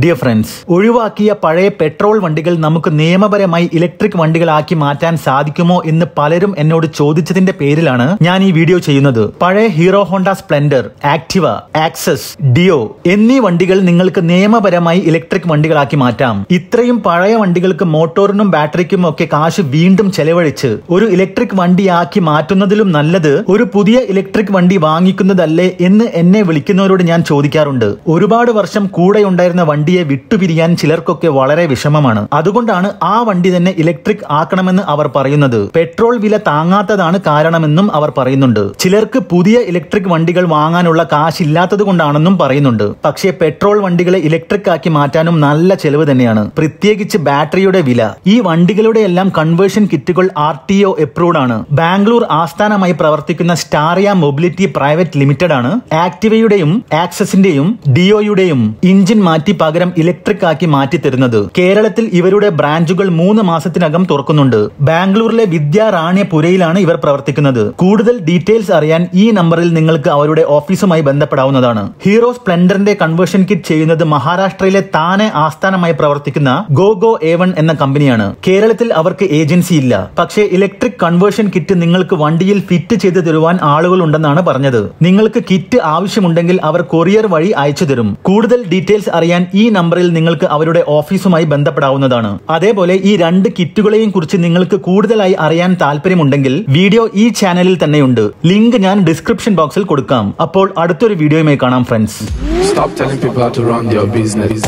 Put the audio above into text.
Dear friends, ഒഴിവാക്കിയ പഴയ petrol വണ്ടികൾ നമുക്ക് നിയമപരമായി ഇലക്ട്രിക് വണ്ടികളാക്കി മാറ്റാൻ സാധിക്കുമോ എന്ന് പലരും എന്നോട് ചോദിച്ചതിന്റെ പേരിലാണ് ഞാൻ ഈ വീഡിയോ ചെയ്യുന്നത്. പഴയ Hero Honda Splendor, Activa, Access, Dio എന്നീ വണ്ടികൾ നിങ്ങൾക്ക് നിയമപരമായി ഇലക്ട്രിക് വണ്ടികളാക്കി മാറ്റാം. ഇത്രയും പഴയ വണ്ടികൾക്ക് മോട്ടോറിനും ബാറ്ററിക്കും ഒക്കെ കാശ് വീണ്ടും ചെലവഴിച്ച് ഒരു ഇലക്ട്രിക് വണ്ടിയാക്കി മാറ്റുന്നതിലും നല്ലത് ഒരു പുതിയ ഇലക്ട്രിക് വണ്ടി വാങ്ങിക്കുന്നതല്ലേ എന്ന് എന്നെ വിളിക്കുന്നവരോട് ഞാൻ ചോദിക്കാറുണ്ട്. ഒരുപാട് വർഷം കൂടെയുണ്ടായിരുന്ന വണ്ടിയെ വിട്ടുപിരിയാൻ ചിലർക്കൊക്കെ വളരെ വിഷമമാണ്. അതുകൊണ്ടാണ് ആ വണ്ടി തന്നെ ഇലക്ട്രിക് ആക്കണമെന്ന് അവർ പറയുന്നത്. പെട്രോൾ വില താങ്ങാത്തതാണ് കാരണമെന്നും അവർ പറയുന്നുണ്ട്. ചിലർക്ക് പുതിയ ഇലക്ട്രിക് വണ്ടികൾ വാങ്ങാനുള്ള കാശില്ലാത്തത് കൊണ്ടാണെന്നും പറയുന്നുണ്ട്. പക്ഷേ പെട്രോൾ വണ്ടികളെ ഇലക്ട്രിക് ആക്കി മാറ്റാനും നല്ല ചെലവ് തന്നെയാണ്, പ്രത്യേകിച്ച് ബാറ്ററിയുടെ വില. ഈ വണ്ടികളുടെ എല്ലാം കൺവേർഷൻ കിറ്റുകൾ Rto Approved ആണ്. ബാംഗ്ലൂർ ആസ്ഥാനമായി പ്രവർത്തിക്കുന്ന സ്റ്റാറിയ മൊബിലിറ്റി പ്രൈവറ്റ് ലിമിറ്റഡ് ആണ് ആക്ടിവയുടെയും ആക്സസിന്റെയും ഡിയോയുടെയും ഇഞ്ചിൻ മാറ്റി പകരം ഇലക്ട്രിക് ആക്കി മാറ്റി തരുന്നത്. കേരളത്തിൽ ഇവരുടെ ബ്രാഞ്ചുകൾ 3 മാസത്തിനകം തുറക്കുന്നുണ്ട്. ബാംഗ്ലൂരിലെ വിദ്യാറാണ്യപുരയിലാണ് ഇവർ പ്രവർത്തിക്കുന്നത്. കൂടുതൽ ഡീറ്റെയിൽസ് അറിയാൻ ഈ നമ്പറിൽ നിങ്ങൾക്ക് അവരുടെ ഓഫീസുമായി ബന്ധപ്പെടാവുന്നതാണ്. ഹീറോ സ്പ്ലെൻഡറിന്റെ കൺവേർഷൻ കിറ്റ് ചെയ്യുന്നത് മഹാരാഷ്ട്രയിലെ താനെ ആസ്ഥാനമായി പ്രവർത്തിക്കുന്ന ഗോ A1 എന്ന കമ്പനിയാണ്. കേരളത്തിൽ അവർക്ക് ഏജൻസി ഇല്ല. പക്ഷേ ഇലക്ട്രിക് കൺവേർഷൻ കിറ്റ് നിങ്ങൾക്ക് വണ്ടിയിൽ ഫിറ്റ് ചെയ്ത് തരുവാൻ ആളുകൾ ഉണ്ടെന്നാണ് പറഞ്ഞത്. നിങ്ങൾക്ക് കിറ്റ് ആവശ്യമുണ്ടെങ്കിൽ അവർ കൊറിയർ വഴി അയച്ചു തരും. കൂടുതൽ ഡീറ്റെയിൽസ് അറിയാൻ ഈ നമ്പറിൽ നിങ്ങൾക്ക് അവരുടെ ഓഫീസുമായി ബന്ധപ്പെടാവുന്നതാണ്. അതേപോലെ ഈ 2 കിറ്റുകളെയും കുറിച്ച് നിങ്ങൾക്ക് കൂടുതലായി അറിയാൻ താല്പര്യമുണ്ടെങ്കിൽ വീഡിയോ ഈ ചാനലിൽ തന്നെയുണ്ട്. ലിങ്ക് ഞാൻ ഡിസ്ക്രിപ്ഷൻ ബോക്സിൽ കൊടുക്കാം. അപ്പോൾ അടുത്തൊരു വീഡിയോയുമായി കാണാം friends. Stop telling people how to run their business.